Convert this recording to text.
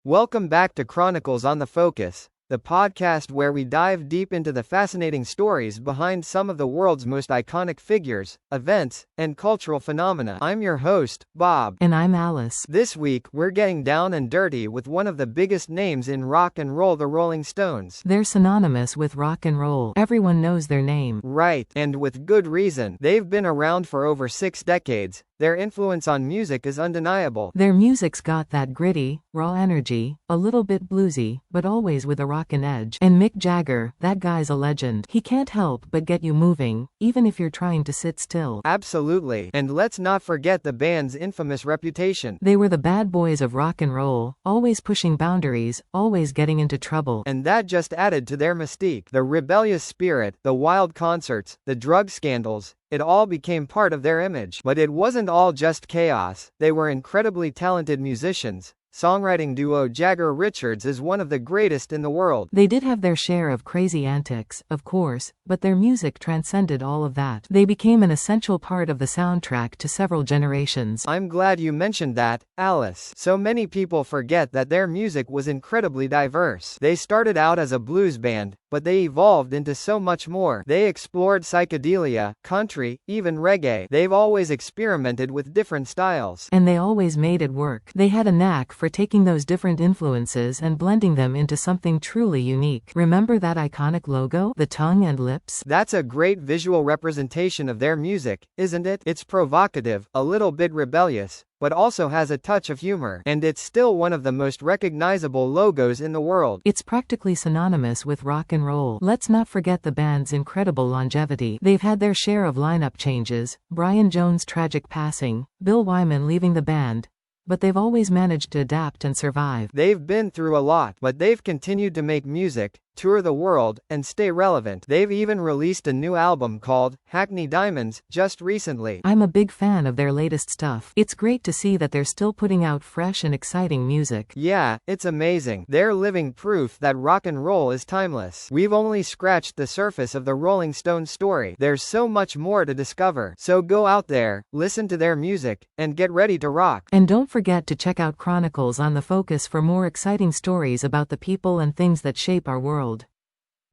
Welcome back to Chronicles on the Focus, the podcast where we dive deep into the fascinating stories behind some of the world's most iconic figures, events, and cultural phenomena. I'm your host, Bob. And I'm Alice. This week, we're getting down and dirty with one of the biggest names in rock and roll, the Rolling Stones. They're synonymous with rock and roll. Everyone knows their name. Right, and with good reason. They've been around for over 6 decades. Their influence on music is undeniable. Their music's got that gritty, raw energy, a little bit bluesy, but always with a rockin' edge. And Mick Jagger, that guy's a legend. He can't help but get you moving, even if you're trying to sit still. Absolutely. And let's not forget the band's infamous reputation. They were the bad boys of rock and roll, always pushing boundaries, always getting into trouble. And that just added to their mystique. The rebellious spirit, the wild concerts, the drug scandals, it all became part of their image. But it wasn't all just chaos. They were incredibly talented musicians. Songwriting duo Jagger-Richards is one of the greatest in the world. They did have their share of crazy antics, of course, but their music transcended all of that. They became an essential part of the soundtrack to several generations. I'm glad you mentioned that, Alice. So many people forget that their music was incredibly diverse. They started out as a blues band, but they evolved into so much more. They explored psychedelia, country, even reggae. They've always experimented with different styles. And they always made it work. They had a knack for taking those different influences and blending them into something truly unique. Remember that iconic logo? The tongue and lips? That's a great visual representation of their music, isn't it? It's provocative, a little bit rebellious, but also has a touch of humor. And it's still one of the most recognizable logos in the world. It's practically synonymous with rock and roll. Let's not forget the band's incredible longevity. They've had their share of lineup changes, Brian Jones' tragic passing, Bill Wyman leaving the band, but they've always managed to adapt and survive. They've been through a lot, but they've continued to make music, tour the world, and stay relevant. They've even released a new album called Hackney Diamonds just recently. I'm a big fan of their latest stuff. It's great to see that they're still putting out fresh and exciting music. Yeah, it's amazing. They're living proof that rock and roll is timeless. We've only scratched the surface of the Rolling Stones story. There's so much more to discover. So go out there, listen to their music, and get ready to rock. And don't forget to check out Chronicles on the Focus for more exciting stories about the people and things that shape our world.